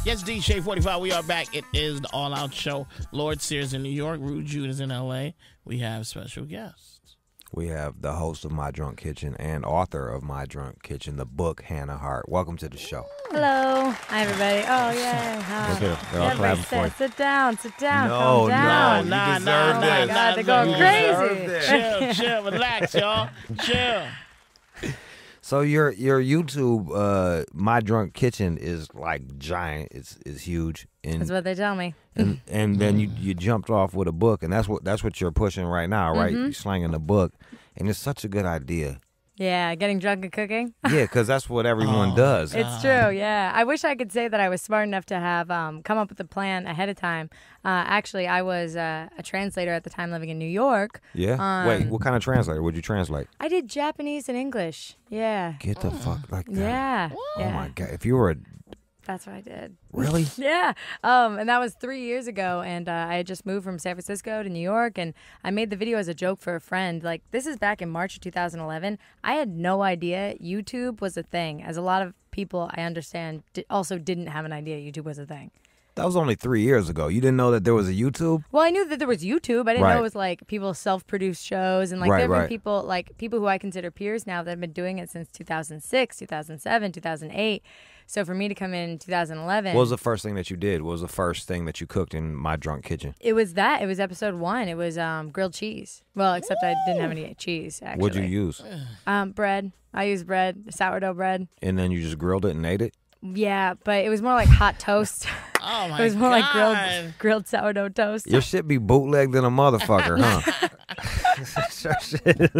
Yes, DJ 45, we are back. It is the All Out Show. Lord Sears in New York. Jude is in L.A. We have special guests. We have the host of My Drunk Kitchen and author of My Drunk Kitchen, the book, Hannah Hart. Welcome to the show. Hello. Hi, everybody. Oh, yeah. They're all clapping for you. Sit down. No, calm down. no, you deserve Oh, this. my God, they're going crazy. Chill, relax, y'all. Chill. So your YouTube, My Drunk Kitchen, is like giant. It's huge. And, That's what they tell me. and then you jumped off with a book, and that's what you're pushing right now, right? You're slanging the book, and it's such a good idea. Yeah, getting drunk and cooking. Yeah, because that's what everyone does. It's true, yeah. I wish I could say that I was smart enough to have come up with a plan ahead of time. Actually, I was a translator at the time living in New York. Yeah? Wait, what kind of translator would you translate? I did Japanese and English. Yeah. Get the fuck like that. Yeah. Oh, my God. If you were a... That's what I did. Really? Yeah. And that was 3 years ago. And I had just moved from San Francisco to New York. And I made the video as a joke for a friend. Like, this is back in March of 2011. I had no idea YouTube was a thing. As a lot of people, I understand, also didn't have an idea YouTube was a thing. That was only 3 years ago. You didn't know that there was a YouTube? Well, I knew that there was YouTube. I didn't know it was like people self-produced shows. And like there have been people who I consider peers now that have been doing it since 2006, 2007, 2008. So for me to come in 2011. What was the first thing that you did? What was the first thing that you cooked in My Drunk Kitchen? It was that. It was episode 1. It was grilled cheese. Well, except I didn't have any cheese, actually. What'd you use? Bread. I used bread, sourdough bread. And then you just grilled it and ate it? Yeah, but it was more like hot toast. Oh, my God. It was more like grilled sourdough toast. Your shit be bootlegged than a motherfucker, huh? Sure shit.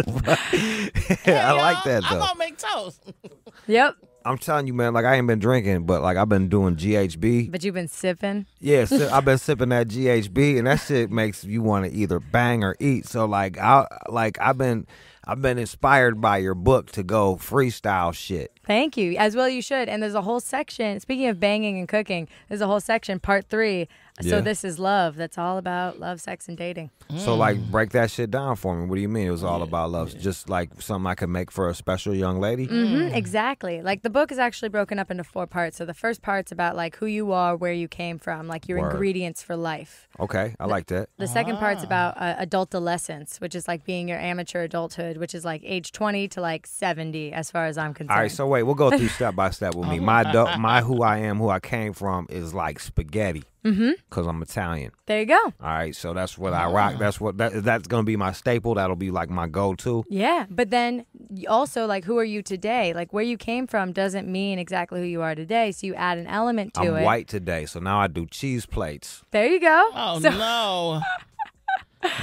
I like that, though. I'm going to make toast. Yep. I'm telling you, man, like, I ain't been drinking, but, like, I've been doing GHB. But you've been sipping? Yeah, I've been sipping that GHB, and that shit makes you want to either bang or eat. So, like, I've been inspired by your book to go freestyle shit. Thank you. As well you should. And there's a whole section, speaking of banging and cooking, there's a whole section, part 3. So this is love. That's all about love, sex, and dating. So, like, break that shit down for me. What do you mean it was all about love? Just, like, something I could make for a special young lady? Exactly. Like, the book is actually broken up into 4 parts. So the first part's about, like, who you are, where you came from, like, your ingredients for life. Okay, I like that. The second part's about adult adolescence, which is, like, being your amateur adulthood, which is, like, age 20 to, like, 70, as far as I'm concerned. All right, so wait, we'll go through step by step with me. My who I am, who I came from is like spaghetti. Because I'm Italian. There you go. All right, so that's what I rock. That's going to be my staple. That'll be like my go-to. Yeah, but then also, like, who are you today? Like, where you came from doesn't mean exactly who you are today, so you add an element to it. I'm white today, so now I do cheese plates. There you go. Oh, no.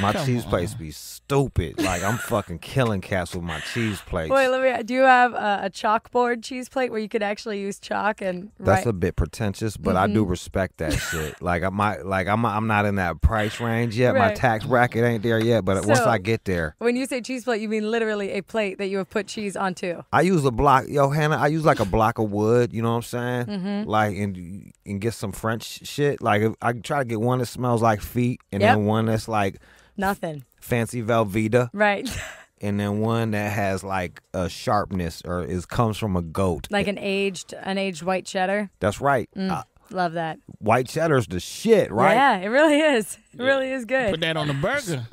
My cheese plates be stupid. Like, I'm fucking killing cats with my cheese plates. Wait, do you have a chalkboard cheese plate where you could actually use chalk and That's a bit pretentious, but I do respect that shit. Like, I'm not in that price range yet. Right. My tax bracket ain't there yet, but once I get there. When you say cheese plate, you mean literally a plate that you have put cheese onto. I use a block, Hannah, I use like a block of wood, you know what I'm saying? Like, and get some French shit. Like, I try to get one that smells like feet, and then one that's like nothing. Fancy Velveeta. Right. And then one that has like a sharpness or comes from a goat. Like an aged white cheddar. That's right. Love that. White cheddar's the shit, right? Yeah, it really is. It really is good. Put that on the burger.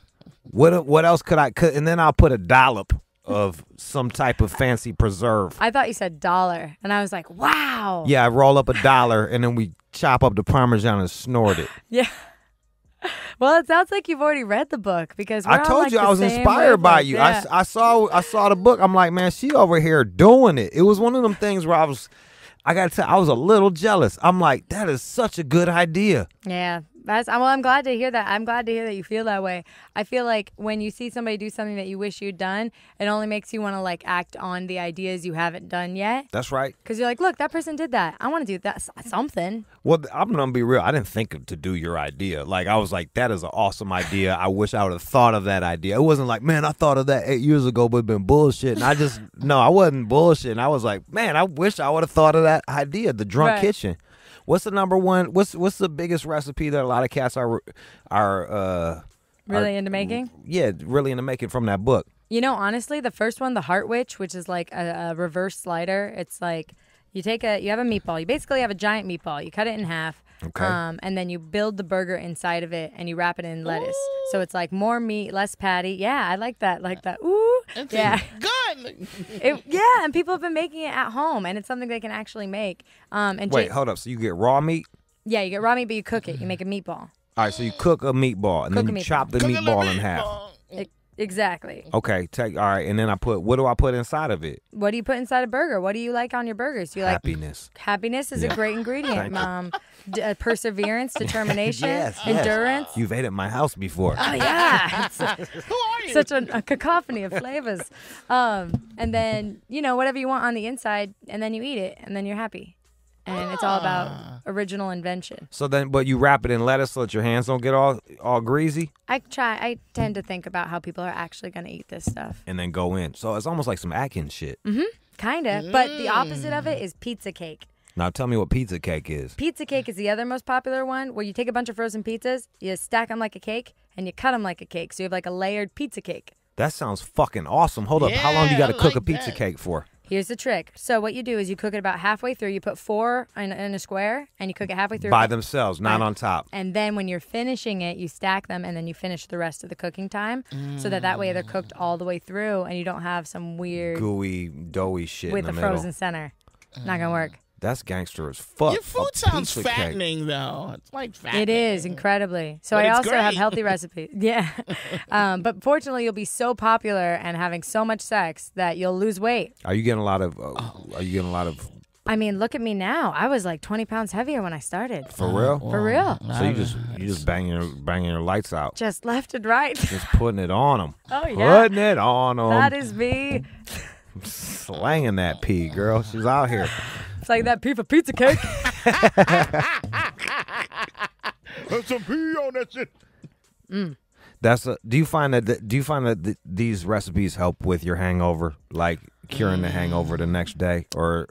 What else could I cook? And then I'll put a dollop of some type of fancy preserve. I thought you said dollar, and I was like, wow. Yeah, I roll up $1, and then we chop up the Parmesan and snort it. Yeah. Well, it sounds like you've already read the book because we're I told like you I was inspired by you. Yeah. I saw the book. I'm like, man, she over here doing it. It was one of them things where I was a little jealous. I'm like, that is such a good idea. Yeah. I'm glad to hear that. I'm glad to hear that you feel that way. I feel like when you see somebody do something that you wish you'd done, it only makes you want to like act on the ideas you haven't done yet. That's right. Because you're like, look, that person did that. I want to do that something. Well, I'm gonna be real. I didn't think to do your idea. Like I was like, that is an awesome idea. I wish I would have thought of that idea. It wasn't like, man, I thought of that 8 years ago, but it's been bullshit. And I wasn't bullshitting. I was like, man, I wish I would have thought of that idea. The Drunk Kitchen. What's the number one? What's the biggest recipe that a lot of cats are really into making? Yeah, really into making from that book. You know, honestly, the first one, the Hart which is like a reverse slider. It's like You have a meatball. You basically have a giant meatball. You cut it in half. Okay. And then you build the burger inside of it, and you wrap it in lettuce. So it's like more meat, less patty. Yeah, I like that. Ooh. It's Yeah. good. And people have been making it at home, and it's something they can actually make. Wait, hold up. So you get raw meat? Yeah, you get raw meat, but you cook it. You make a meatball. All right, so you cook a meatball, and then you chop the meatball in half. Exactly. Okay, all right, and then what do I put inside of it? What do you put inside a burger? What do you like on your burgers? Do you Happiness. like happiness is a great ingredient. Perseverance, determination, Yes. endurance. You've ate at my house before. Oh yeah, it's Who are you? such a cacophony of flavors. And then whatever you want on the inside, and then you eat it, and then you're happy. And it's all about original invention. So then, but you wrap it in lettuce so that your hands don't get all greasy, I tend to think about how people are actually going to eat this stuff. and then go in. So it's almost like some Atkins shit. Kind of. But the opposite of it is pizza cake. Now tell me what pizza cake is. Pizza cake is the other most popular one, where you take a bunch of frozen pizzas, you stack them like a cake, and you cut them like a cake. So you have like a layered pizza cake. That sounds fucking awesome. Hold up. How long do you got to cook a pizza cake for? Here's the trick. So what you do is you cook it about halfway through. You put 4 in a square, and you cook it halfway through. By themselves, not on top. And then when you're finishing it, you stack them, and then you finish the rest of the cooking time, so that way they're cooked all the way through, and you don't have some weird Gooey, doughy shit with in the the frozen center. Not gonna work. That's gangster as fuck. Your food A sounds pizza cake. fattening, though. It's like fattening. It is incredibly. So But I it's also have great. healthy recipes. Yeah. But fortunately, you'll be so popular and having so much sex that you'll lose weight. Are you getting a lot of? I mean, look at me now. I was like 20 pounds heavier when I started. For real? For real. So you just banging your lights out, Just left and right. just putting it on them. Oh, yeah. Putting it on them. That is me. Slanging that pea, girl. She's out here. It's like that pea for pizza cake. Put some pea on that shit. Do you find that these recipes help with your hangover, like curing the hangover the next day, or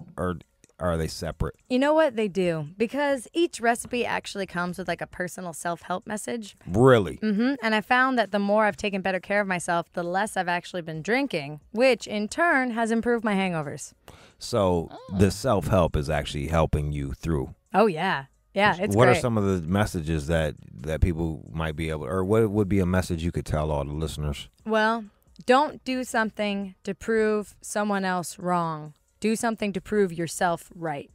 are they separate? You know what? They do. Because each recipe actually comes with like a personal self-help message. Really? And I found that the more I've taken better care of myself, the less I've actually been drinking, which in turn has improved my hangovers. So the self-help is actually helping you through. Oh, yeah. Yeah, it's What great. are some of the messages that people might be able, or what would be a message you could tell all the listeners? Well, don't do something to prove someone else wrong. Do something to prove yourself right.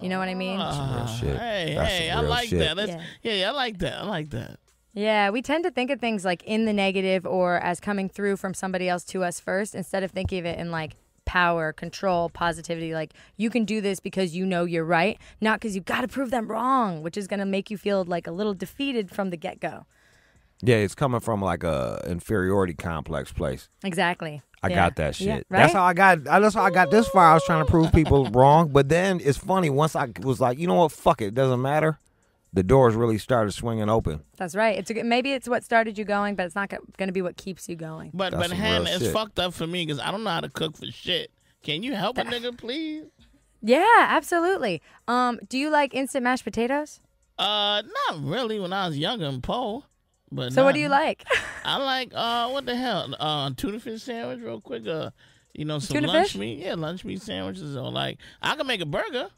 You know what I mean? Real shit. That's Hey, some I real like shit. that. I like that. I like that. Yeah, we tend to think of things like in the negative or as coming through from somebody else to us first, instead of thinking of it in like power, control, positivity. Like, you can do this because you know you're right, not because you got to prove them wrong, which is going to make you feel like a little defeated from the get-go. Yeah, it's coming from like a inferiority complex place. Exactly. I got that shit. Yeah, right? That's how I got this far. I was trying to prove people wrong, but then it's funny. Once I was like, you know what, fuck it, doesn't matter. The doors really started swinging open. That's right. Maybe it's what started you going, but it's not going to be what keeps you going. But That's some Hannah, real it's shit. fucked up for me because I don't know how to cook for shit. Can you help a nigga, please? Yeah, absolutely. Do you like instant mashed potatoes? Not really. When I was younger and poor. But So what do you like? I like what the hell? Tuna fish sandwich, real quick. Some Tuna lunch fish? meat. Yeah, lunch meat sandwiches. Or like I can make a burger.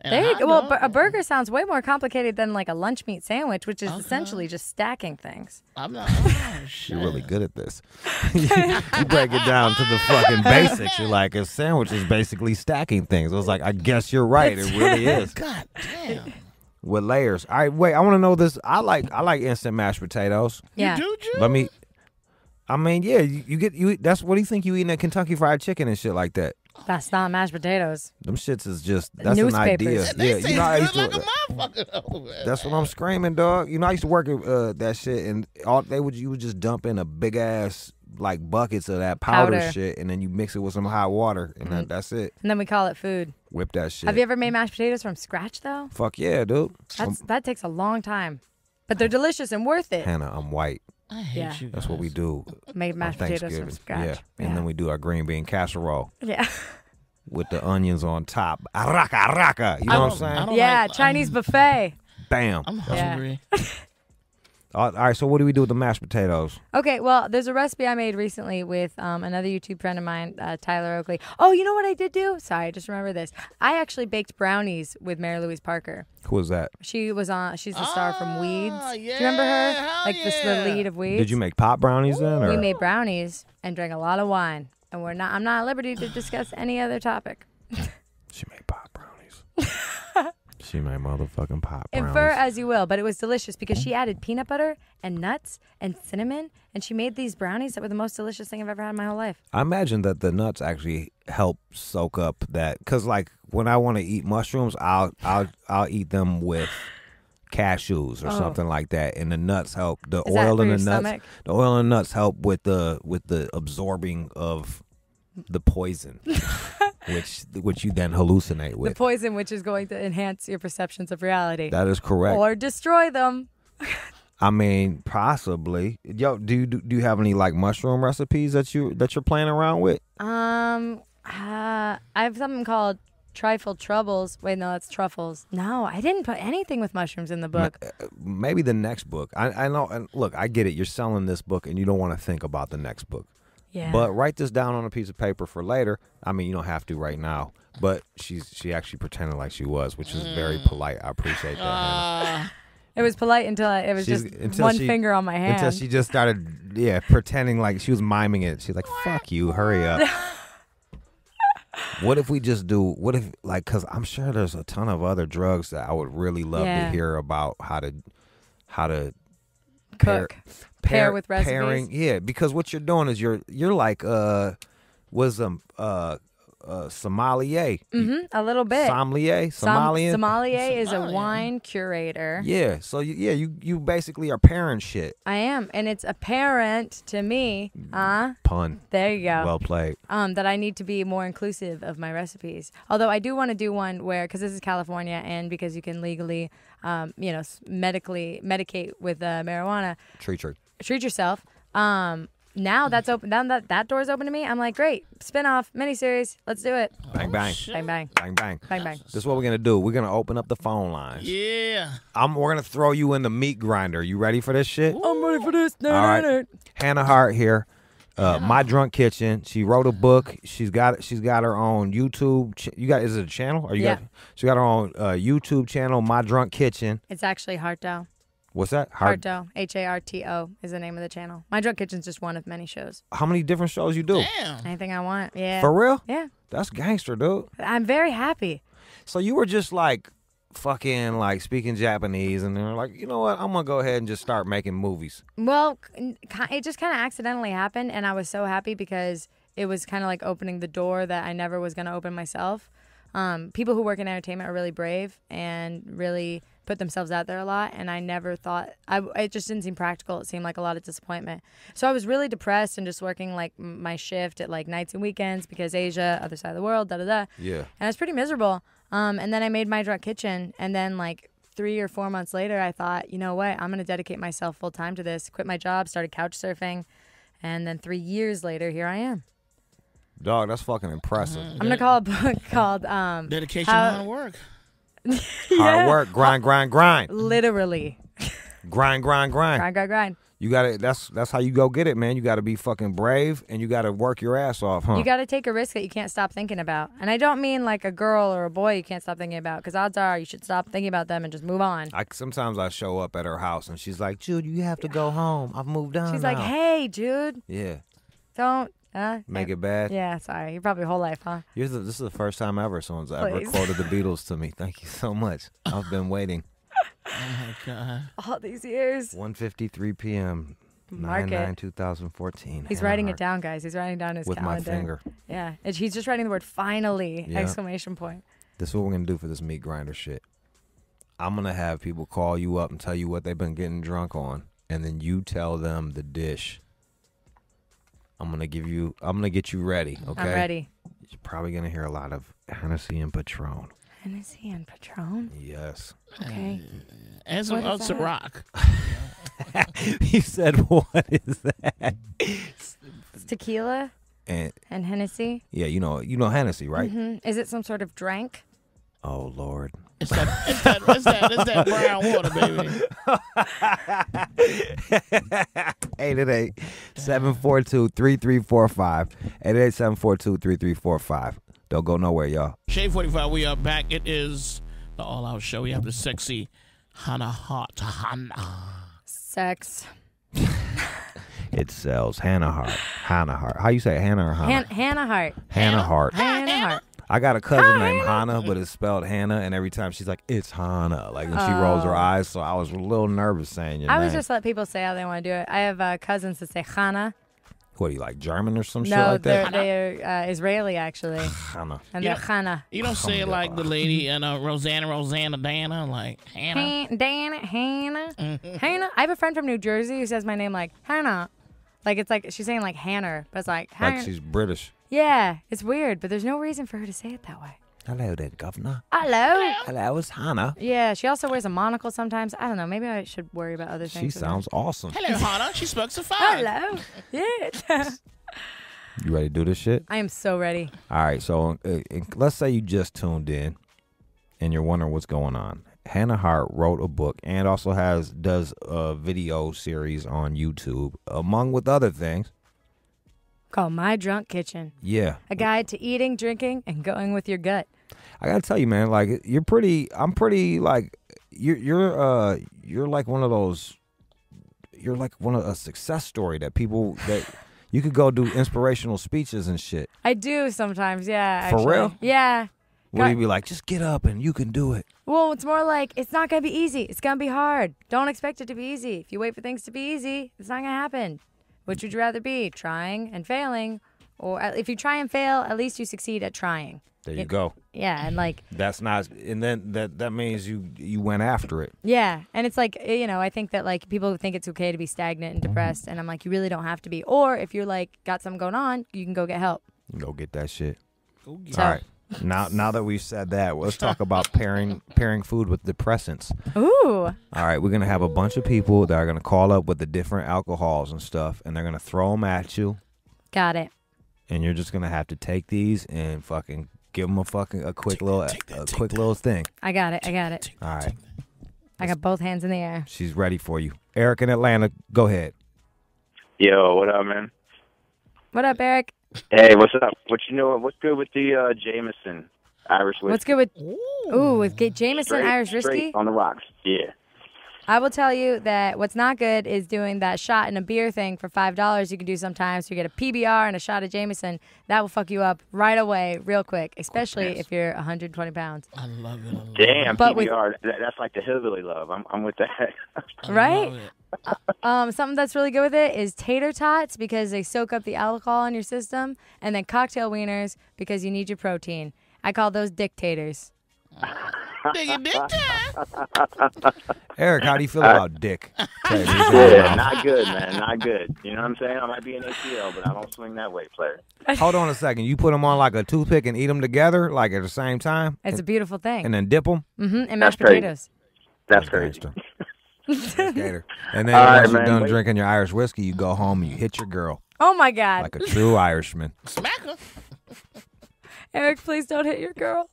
and There a you hot go. Well, dog. a burger sounds way more complicated than like a lunch meat sandwich, which is essentially just stacking things. I'm not. Oh, shit. You're really good at this. You break it down to the fucking basics. You're like, a sandwich is basically stacking things. I was like, I guess you're right. It really is. God damn. With layers. All right, wait. I want to know this. I like instant mashed potatoes. Yeah. You do, Jude? Let me. I mean, yeah. You. That's what do you think you eating at Kentucky Fried Chicken and shit like that? That's not mashed potatoes. Them shits is just that's an idea. Newspapers. They Yeah, say you know, I it's used good to. like a motherfucker, though, man. That's what I'm screaming, dog. You know, I used to work at that shit, and you would just dump in a big ass like buckets of that powder shit, and then you mix it with some hot water, and that's it. And then we call it food. Whip that shit. Have you ever made mashed potatoes from scratch, though? Fuck yeah, dude. That takes a long time. But they're delicious and worth it. Hannah, I'm white. I hate Yeah. you. That's what we do Made on mashed potatoes from Thanksgiving. scratch. Yeah, and then we do our green bean casserole Yeah. with the onions on top. Araka. You know what I'm saying? Yeah, Chinese buffet. Bam. I'm Yeah. hungry. All right, so what do we do with the mashed potatoes? Okay, well, there's a recipe I made recently with another YouTube friend of mine, Tyler Oakley. Oh, you know what I did do? Sorry, I just remember this. I actually baked brownies with Mary Louise Parker. Who was that? She's the star from Weeds. Yeah, Do you remember her? hell The lead of Weeds. Did you make pop brownies then? Or? We made brownies and drank a lot of wine. And I'm not at liberty to discuss any other topic. She made pop brownies. She made motherfucking pop brownies. Infer as you will, but it was delicious because she added peanut butter and nuts and cinnamon, and she made these brownies that were the most delicious thing I've ever had in my whole life. I imagine that the nuts actually help soak up that, because like when I want to eat mushrooms, I'll eat them with cashews or something like that, and the nuts help. The Is oil that for in your the nuts, stomach? the oil and nuts help with the absorbing of the poison, which you then hallucinate The with. poison, which is going to enhance your perceptions of reality. That is correct. Or destroy them. I mean, possibly. Yo, do you have any like mushroom recipes that you're playing around with? I have something called Trifle Troubles. Wait, no, that's truffles. No, I didn't put anything with mushrooms in the book. Maybe the next book. I know. And look, I get it. You're selling this book, and you don't want to think about the next book. Yeah. But write this down on a piece of paper for later. I mean, you don't have to right now. But she actually pretended like she was, which is very polite. I appreciate that. Hannah. It was polite until it was just one finger on my hand. Until she just started, pretending like she was miming it. She's like, "Fuck you, hurry up." What if we just do? What if, like, because I'm sure there's a ton of other drugs that I would really love to hear about how to Cook. Pair with recipes. Pairing, yeah, because what you're doing is you're like sommelier. A little bit. Sommelier, Somalian. Sommelier is a wine curator. Yeah, so you basically are pairing shit. I am, and it's apparent to me. Pun. There you go. Well played. That I need to be more inclusive of my recipes. Although I do want to do one where, because this is California, and because you can legally, medically medicate with marijuana. Treat yourself. Now that's open. Now that door's open to me. I'm like, great, spin-off miniseries. Let's do it. Bang bang. Bang bang. Bang bang. Bang bang. This is what we're gonna do. We're gonna open up the phone lines. Yeah. We're gonna throw you in the meat grinder. You ready for this shit? I'm ready for this. All right. Hannah Hart here. My Drunk Kitchen. She wrote a book. She's got her own YouTube. Is it a channel? She got her own YouTube channel. My Drunk Kitchen. It's actually Harto. What's that? Harto. Harto is the name of the channel. My Drunk Kitchen's just one of many shows. How many different shows you do? Damn. Anything I want. Yeah. For real? Yeah. That's gangster, dude. I'm very happy. So you were just like fucking like speaking Japanese, and they were like, you know what? I'm gonna go ahead and just start making movies. Well, it just kind of accidentally happened, and I was so happy because it was kind of like opening the door that I never was gonna open myself. People who work in entertainment are really brave and really put themselves out there a lot, and I never thought it just didn't seem practical. It seemed like a lot of disappointment. So I was really depressed and just working like my shift at like nights and weekends because Asia, other side of the world, Yeah. And I was pretty miserable. And then I made My Drunk Kitchen, and then like 3 or 4 months later, I thought, you know what, I'm gonna dedicate myself full time to this. Quit my job, started couch surfing, and then 3 years later, here I am. Dog, that's fucking impressive. I'm gonna call a book called Dedication, hard work. Hard work, grind. Literally. Grind. Grind. You gotta. That's how you go get it, man. You gotta be fucking brave, and you gotta work your ass off, huh? You gotta take a risk that you can't stop thinking about. And I don't mean like a girl or a boy you can't stop thinking about, because odds are you should stop thinking about them and just move on. Sometimes I show up at her house, and she's like, "Jude, you have to go home. I've moved on." She's now." like, "Hey, Jude, Yeah. don't Make it bad. Yeah, sorry. You're probably your whole life, huh? This is the first time ever someone's ever Please. quoted the Beatles to me. Thank you so much. I've been waiting. Oh my God. All these years. 1:53 p.m. Mark 9/9/2014. He's Hannah writing Hart. it down, guys. He's writing down his with calendar. my finger. Yeah, he's just writing the word "finally!" Yeah. Exclamation point. This is what we're gonna do for this meat grinder shit. I'm gonna have people call you up and tell you what they've been getting drunk on, and then you tell them the dish. I'm gonna get you ready. Okay. I'm ready. You're probably gonna hear a lot of Hennessy and Patron. Hennessy and Patron. Yes. Okay. And some What is that? Rock. He said, "What is that?" It's tequila And and Hennessy. yeah, you know Hennessy, right? Is it some sort of drink? Oh Lord. It's that brown water, baby. 888-742-3345. 888-742-3345. Don't go nowhere, y'all. Shade 45, we are back. It is the All Out Show. We have the sexy Hart. Sex. It sells Hannah Hart. How you say it, Hannah or Hannah? Hannah Hart. Hannah Hart. Hannah Hart. I got a cousin named Hannah, but it's spelled Hannah, and every time she's like, it's Hannah. Like, when she rolls her eyes, so I was a little nervous saying your name. I always just let people say how they want to do it. I have cousins that say Hannah. What, are you like German or some shit No, like that? they're Israeli, actually. Hannah. And they're Hannah. You don't say it like the lady and Rosanna, Diana, like Hannah. Hannah. Hannah. I have a friend from New Jersey who says my name like Hannah. Like, it's like she's saying like Hannah, but it's like Hannah. Like she's British. Yeah, it's weird, but there's no reason for her to say it that way. Hello there, governor. Hello. Hello, it's Hannah. Yeah, she also wears a monocle sometimes. I don't know. Maybe I should worry about other things. She sounds awesome. Hello, Hannah. She smokes a fire. Hello. Yeah. You ready to do this shit? I am so ready. All right, so let's say you just tuned in and you're wondering what's going on. Hannah Hart wrote a book and also does a video series on YouTube, among with other things. Called My Drunk Kitchen. Yeah. A guide to eating, drinking, and going with your gut. I gotta tell you, man, like I'm pretty like you're like one of those, you're like a success story that people that you could go do inspirational speeches and shit. I do sometimes, yeah. Actually. For real? Yeah. What do you be like? Just get up and you can do it. Well, it's more like it's not going to be easy. It's going to be hard. Don't expect it to be easy. If you wait for things to be easy, it's not going to happen. Which would you rather be, trying and failing? Or if you try and fail, at least you succeed at trying. There you go. Yeah, and like... That's not... And then that means you went after it. Yeah, and it's like, I think that like people think it's okay to be stagnant and depressed, and I'm like, you really don't have to be. Or if you're like, got something going on, you can go get help. Go get that shit. All right. Now that we've said that, let's talk about pairing food with depressants. Ooh. All right, we're going to have a bunch of people that are going to call up with the different alcohols and stuff, and they're going to throw them at you. Got it. And you're just going to have to take these and fucking give them a quick little thing. I got it. All right. I got both hands in the air. She's ready for you. Eric in Atlanta, go ahead. Yo, what up, man? What up, Eric? Hey, what's up? What's good with the Jameson Irish whiskey? What's good with with Jameson Irish whiskey? Straight on the rocks, yeah. I will tell you that what's not good is doing that shot in a beer thing for $5 you can do sometimes. You get a PBR and a shot of Jameson. That will fuck you up right away, real quick, especially if you're 120 pounds. I love it. Damn, but PBR, that's like the hillbilly love. I'm with that. Right? Something that's really good with it is tater tots because they soak up the alcohol in your system, and then cocktail wieners because you need your protein. I call those dictators. Eric, how do you feel about dick? Yeah, not good, man. Not good. You know what I'm saying? I might be an ACL, but I don't swing that way, player. Hold on a second. You put them on like a toothpick and eat them together, like at the same time? It's a beautiful thing. And then dip them? Mm-hmm. And mashed potatoes. That's crazy. And then once you're done drinking your Irish whiskey, you go home and you hit your girl. Oh, my God. Like a true Irishman. Smack her. Eric, please don't hit your girl.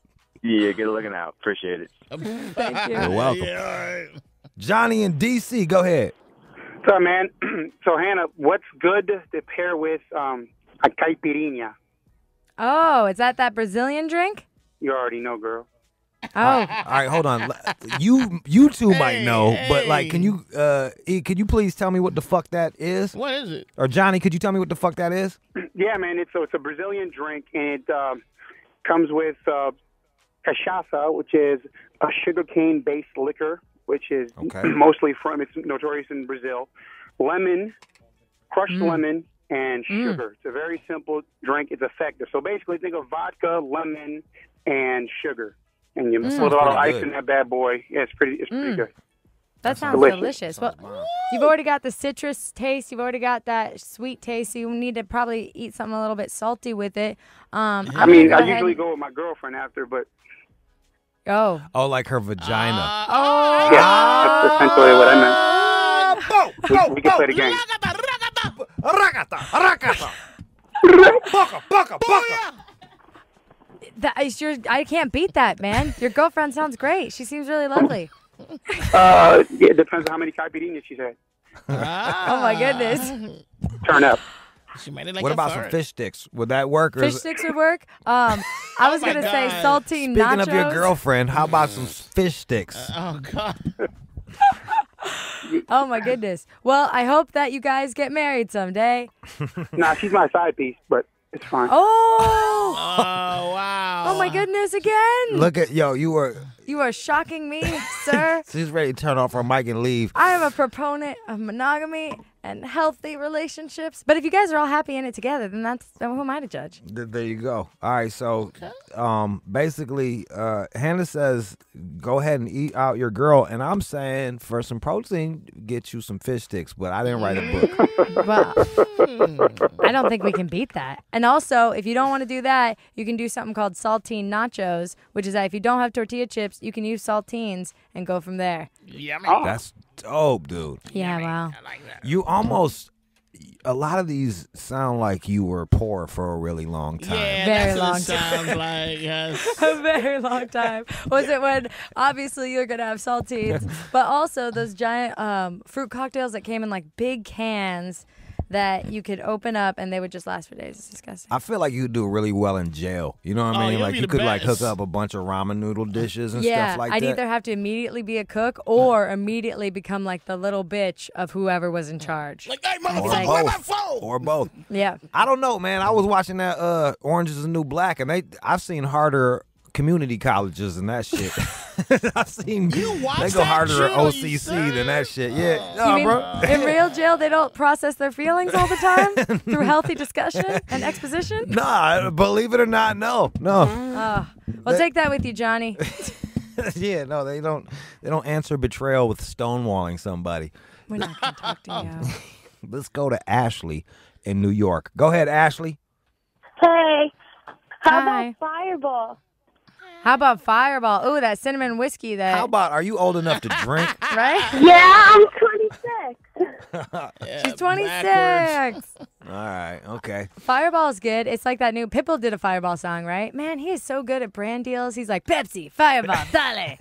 Yeah, good looking out. Appreciate it. Thank you. You're welcome. Yeah, all right. Johnny in D.C., go ahead. What's up, man? So, Hannah, what's good to pair with a caipirinha? Oh, is that Brazilian drink? You already know, girl. Oh. All right, hold on. You two might know, but like, can you please tell me what the fuck that is? What is it? Or Johnny, could you tell me what the fuck that is? Yeah, man. It's a Brazilian drink, and it comes with cachaça, which is a sugarcane-based liquor, which is mostly it's notorious in Brazil. Lemon, crushed lemon, and sugar. It's a very simple drink. It's effective. So basically, think of vodka, lemon, and sugar. And you put a lot of ice in that bad boy. Yeah, it's pretty good. That sounds delicious. Well, you've already got the citrus taste. You've already got that sweet taste. So you need to probably eat something a little bit salty with it. I usually go with my girlfriend after, but... Oh, like her vagina. Yeah, that's essentially what I meant. We can play the game. I can't beat that, man. Your girlfriend sounds great. She seems really lovely. It depends on how many caipirinhas she's had. Oh my goodness. Turn up. She made it like What a about third. some fish sticks? Would that work? Fish sticks would work. I was my gonna say God. saltine Speaking nachos. of your girlfriend, how about some fish sticks? Oh God. Oh my goodness. Well, I hope that you guys get married someday. Nah, she's my side piece, but it's fine. Oh. Oh wow. Oh my goodness again. Look at you You are shocking me, sir. she's ready to turn off her mic and leave. I am a proponent of monogamy and healthy relationships. But if you guys are all happy in it together, then who am I to judge? There you go. All right, so basically, Hannah says go ahead and eat out your girl, and I'm saying for some protein, get you some fish sticks. But I didn't write a book. Well, I don't think we can beat that. And also, if you don't want to do that, you can do something called saltine nachos, which is that if you don't have tortilla chips, you can use saltines and go from there. Yummy. That's dope, dude. Yeah, wow. I like that. You almost. A lot of these sound like you were poor for a really long time. Yeah, Very that's long what it sounds like. Yes. A very long time. Was it when obviously you're gonna have saltines, but also those giant fruit cocktails that came in like big cans that you could open up and they would just last for days. It's disgusting. I feel like you do really well in jail. You know what I mean? you'll Like be you the could like hook best. up a bunch of ramen noodle dishes and Yeah, stuff like I'd that. either have to immediately be a cook or immediately become like the little bitch of whoever was in charge. Like, hey, or motherfucker, where my both. phone? Or both. Yeah. I don't know, man. I was watching that Orange is the New Black, and I've seen harder community colleges than that shit. I've seen watch they go that harder shit at on OCC than that shit. Yeah, You no, mean bro. in real jail they don't process their feelings all the time through healthy discussion and exposition? Nah, believe it or not, no. Oh, well, take that with you, Johnny. Yeah, no, they don't answer betrayal with stonewalling somebody. We're not going to talk to you. Let's go to Ashley in New York. Go ahead, Ashley. Hey, how Hi. about Fireball? How about Fireball? Ooh, that cinnamon whiskey that, How about, are you old enough to drink? right? Yeah, I'm 26. Yeah, She's 26. backwards. All right, okay. Fireball's good. It's like that new Pitbull did a Fireball song, right? Man, he is so good at brand deals. He's like, Pepsi, Fireball, dale.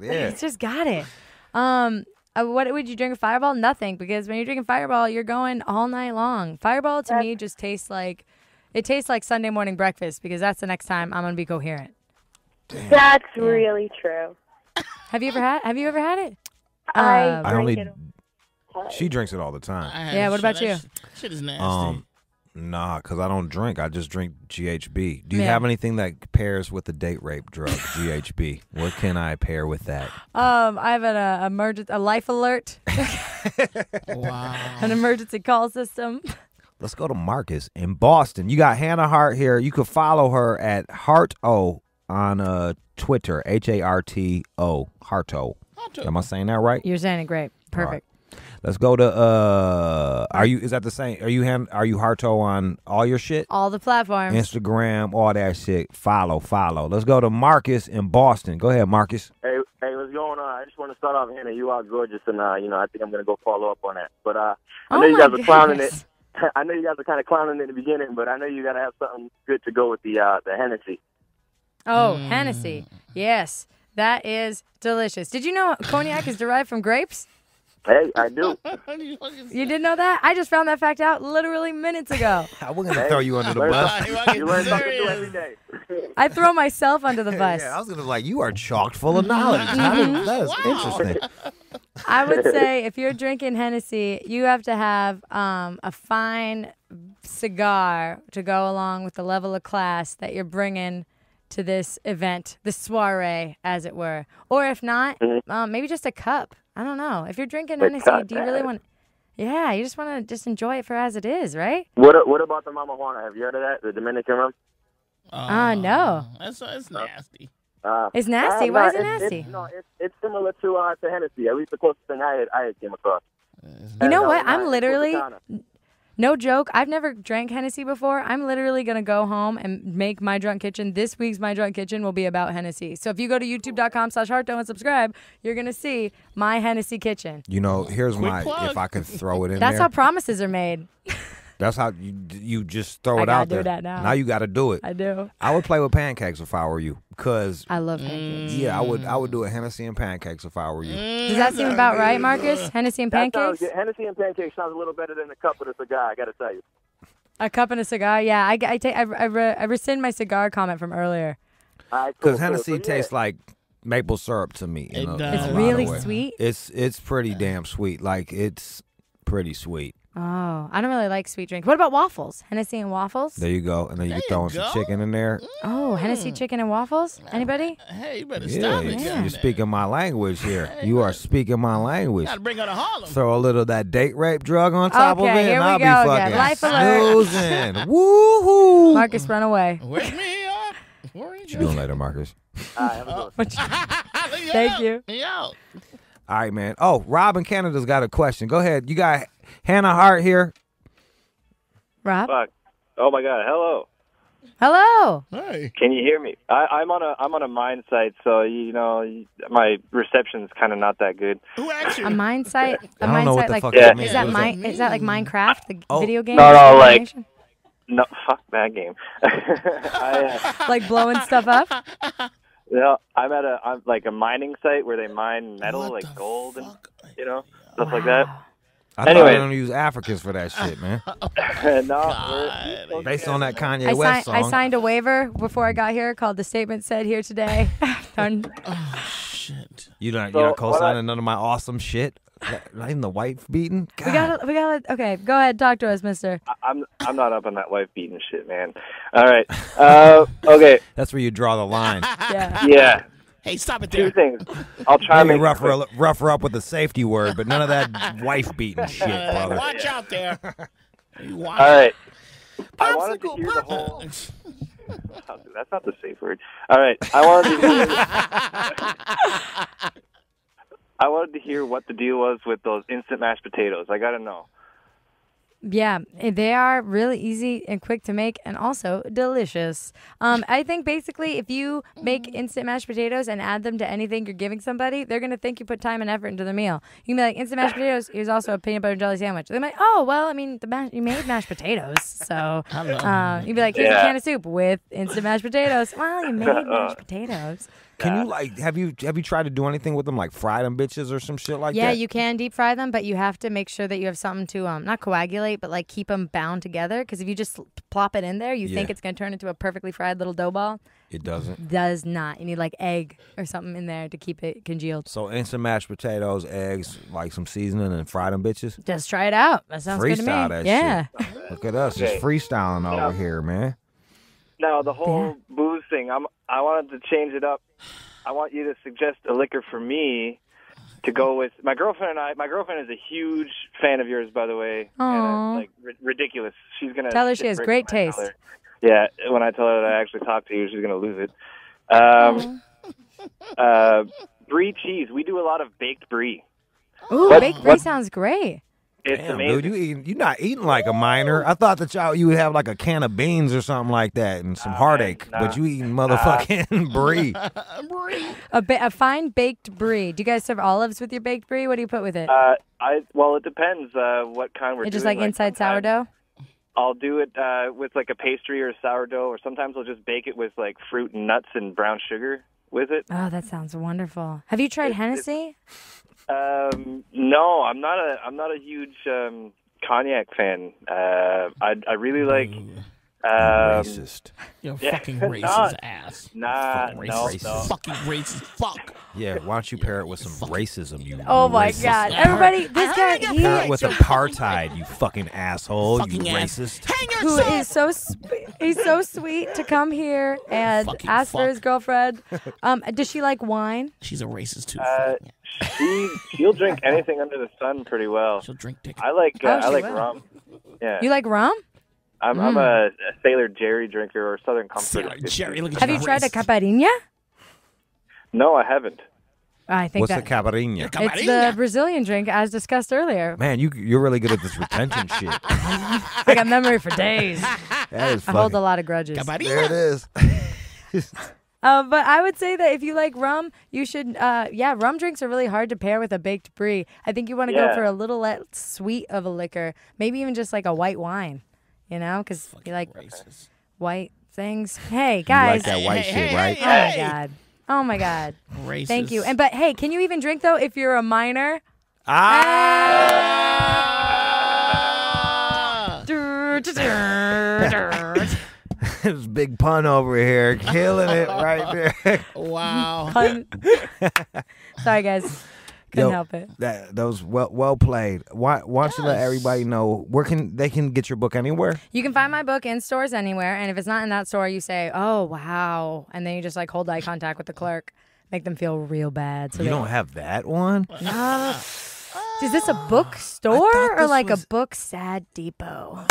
Yeah. He's just got it. What would you drink a Fireball? Nothing, because when you're drinking Fireball, you're going all night long. Fireball to me just tastes like Sunday morning breakfast, because that's the next time I'm gonna be coherent. That's really true. Have you ever had it? I I drink only it. she drinks it all the time. I had Yeah, that what about shit. you? That shit is nasty. Nah, because I don't drink. I just drink GHB. Do you Yeah. have anything that pairs with the date rape drug, GHB? What can I pair with that? I have a life alert, Wow. an emergency call system. Let's go to Marcus in Boston. You got Hannah Hart here. You can follow her at Harto on Twitter, HARTO, Harto. Am I saying that right? You're saying it great. Perfect. Let's go to is that the same? Are you Harto on all your shit? All the platforms. Instagram, all that shit. Follow. Let's go to Marcus in Boston. Go ahead, Marcus. Hey, what's going on? I just want to start off, Hannah. You are gorgeous, and I think I'm gonna go follow up on that. But I know you guys are clowning it. I know you guys are kind of clowning it in the beginning, but I know you gotta have something good to go with the Hennessy. Oh, Hennessy. Yes, that is delicious. Did you know cognac is derived from grapes? Hey, I do. You didn't know that? I just found that fact out literally minutes ago. I wasn't gonna throw you under the bus. You learn something new every day. I throw myself under the bus. Yeah, I was gonna you are chocked full of knowledge. That is interesting. I would say if you're drinking Hennessy, you have to have a fine cigar to go along with the level of class that you're bringing to this event, this soiree, as it were. Or if not, maybe just a cup. I don't know. If you're drinking Hennessy, do you really want? Yeah, you just want to just enjoy it for as it is, right? What about the Mama Juana? Have you heard of that? The Dominican rum? No. It's nasty. It's nasty. Why is it it's- nasty? It's similar to Hennessy. At least the closest thing I had came across. You know what? And, I'm it's literally, Tropicana. no joke, I've never drank Hennessy before. I'm literally going to go home and make My Drunk Kitchen. This week's My Drunk Kitchen will be about Hennessy. So if you go to youtube.com/Harto and subscribe, you're going to see my Hennessy kitchen. You know, here's Quick my plug. if I could throw it in That's there. how promises are made. That's how you just throw I it gotta out there. do that now. Now you got to do it. I do. I would play with pancakes if I were you, because I love pancakes. yeah, I would do a Hennessy and pancakes if I were you. Does that seem about right, Marcus? Hennessy and That sounds pancakes? good. Hennessy and pancakes sounds a little better than a cup of a cigar, I got to tell you. A cup and a cigar? Yeah, I rescind my cigar comment from earlier. Because Hennessy tastes like maple syrup to me. It does. In It's a lot really of ways. sweet? It's pretty damn sweet. Like, it's pretty sweet. Oh, I don't really like sweet drinks. What about waffles? Hennessy and waffles? There you go. And then you can throw in some go. chicken in there. Oh, Hennessy chicken and waffles? Anybody? Hey, you better Yeah, stop it. you're speaking my language here. You are speaking my language. Got to bring her to Harlem. Throw a little of that date rape drug on top of it, Okay, here and we I'll be go fucking again. Life alert. snoozing. Woohoo! Marcus, run away. Wake me up. What you doing later, Marcus? Thank you. Yo. All right, man. Oh, Rob in Canada's got a question. Go ahead. You got Hannah Hart here. Rob? Fuck. Oh my God. Hello. Hello. Hey. Can you hear me? I'm on a mine site, so my reception's kind of not that good. Who asked you? A mine site? A I don't mine know what site the like fuck Yeah. that means. is that What does is that like Minecraft, the Oh. video game? No, like- animation? No, fuck that game. Like blowing stuff up? I'm like a mining site where they mine metal, What like the gold and fuck? stuff like that. I thought Anyway. they don't use Africans for that shit, man. No, Based on that Kanye I West song. I signed a waiver before I got here called the statement said here today. Done. Shit. You're not So, co-signing none of my awesome shit? Not even the wife beating? God. We gotta, okay, go ahead, talk to us, mister. I'm not up on that wife beating shit, man. All right. Okay. That's where you draw the line. Yeah. Yeah. Hey, stop it Two there. things. I'll try to Maybe make it quick. rough her up with a safety word, but none of that wife beating shit, brother. Watch out there. You watch. All right. I wanted to Popsicle, hear the whole. popsicle. That's not the safe word. All right. I wanted to hear what the deal was with those instant mashed potatoes. I got to know. Yeah, they are really easy and quick to make and also delicious. I think basically if you make instant mashed potatoes and add them to anything you're giving somebody, they're going to think you put time and effort into the meal. You can be like, instant mashed potatoes, here's also a peanut butter and jelly sandwich. They're like, oh, well, I mean, you made mashed potatoes. So you'd be like, here's a can of soup with instant mashed potatoes. Well, you made mashed potatoes. Can you have you tried to do anything with them, like fry them bitches or some shit like that? Yeah, you can deep fry them, but you have to make sure that you have something to not coagulate, but like keep them bound together. Because if you just plop it in there, you think it's going to turn into a perfectly fried little dough ball. It doesn't. Does not. You need like egg or something in there to keep it congealed. So instant mashed potatoes, eggs, like some seasoning, and fry them bitches. Just try it out. That sounds good to me. Freestyle that yeah. shit. Look at us, Okay. just freestyling over here, man. Now, the whole booze thing, I wanted to change it up. I want you to suggest a liquor for me to go with. My girlfriend is a huge fan of yours, by the way. Aww. And ridiculous. She's gonna Tell her she has great taste. Yeah, when I tell her that I actually talked to you, she's gonna lose it. Brie cheese. We do a lot of baked brie. Ooh, baked brie sounds great. It's Damn, amazing. dude, you're not eating like a miner. I thought that you would have like a can of beans or something like that and some heartache, but you eating motherfucking brie. A fine baked brie. Do you guys serve olives with your baked brie? What do you put with it? Well, it depends what kind we're It's doing. just like inside sourdough? I'll do it with like a pastry or sourdough, or sometimes I'll just bake it with like fruit and nuts and brown sugar with it. Oh, that sounds wonderful. Have you tried Hennessy? No, I'm not a huge cognac fan. I really like. Racist. You're fucking racist ass. Nah, Fucking no, racist. no. Fucking racist. Fuck. Yeah, why don't you pair it with some racism, you Oh my racist. God! Everybody, this guy Pair it with apartheid, you fucking asshole, Fucking you ass. racist. Hang who yourself. is he's so sweet to come here and Fucking ask for fuck. his girlfriend. Does she like wine? She's a racist too. She'll drink anything under the sun pretty well. She'll drink dick. I like she will. rum. Yeah, You like rum? I'm a Sailor Jerry drinker or Southern Comfort. Sarah, Jerry, look at Have you tried a racist. caipirinha? No, I haven't. I think What's a that caipirinha? it's the Brazilian drink as discussed earlier. Man, you're really good at this retention shit. I got memory for days. That is I hold a fucking, lot of grudges. there it is. But I would say that if you like rum, you should, rum drinks are really hard to pair with a baked brie. I think you want to go for a little less sweet of a liquor, maybe even just like a white wine, you know, because you like white things. Hey, guys. You like that white shit, right? Oh, my God. Oh, my God. Racist. Thank you. But, hey, can you even drink, though, if you're a minor? This big pun over here, killing it right there. Wow. Sorry, guys. Couldn't help it. That was well played. Why don't you let everybody know where they can get your book anywhere? You can find my book in stores anywhere, and if it's not in that store, you say, "Oh, wow," and then you just like hold eye contact with the clerk, make them feel real bad. So you don't have that one. Is this a bookstore or like a book sad depot?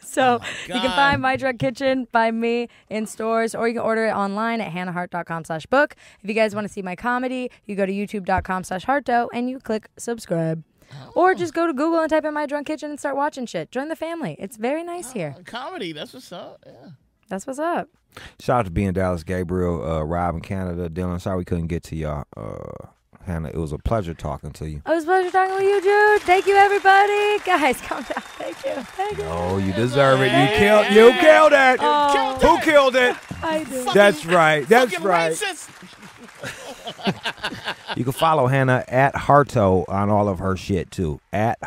So you can find My Drug Kitchen by me in stores, or you can order it online at hannahhart.com/book. If you guys want to see my comedy, you go to youtube.com/harto and you click subscribe. Or just go to Google and type in My Drunk Kitchen and start watching shit. Join the family. It's very nice here. Comedy, that's what's up. Yeah. That's what's up. Shout out to being Dallas, Gabriel, Rob in Canada, Dylan. Sorry we couldn't get to y'all. Hannah, it was a pleasure talking to you. It was a pleasure talking with you, Jude. Thank you, everybody. Guys, calm down. Thank you. Thank you. Oh, you deserve it. You killed it. Oh. Who killed it? I did. That's right. That's right. Racist. You can follow Hannah at Harto on all of her shit, too. At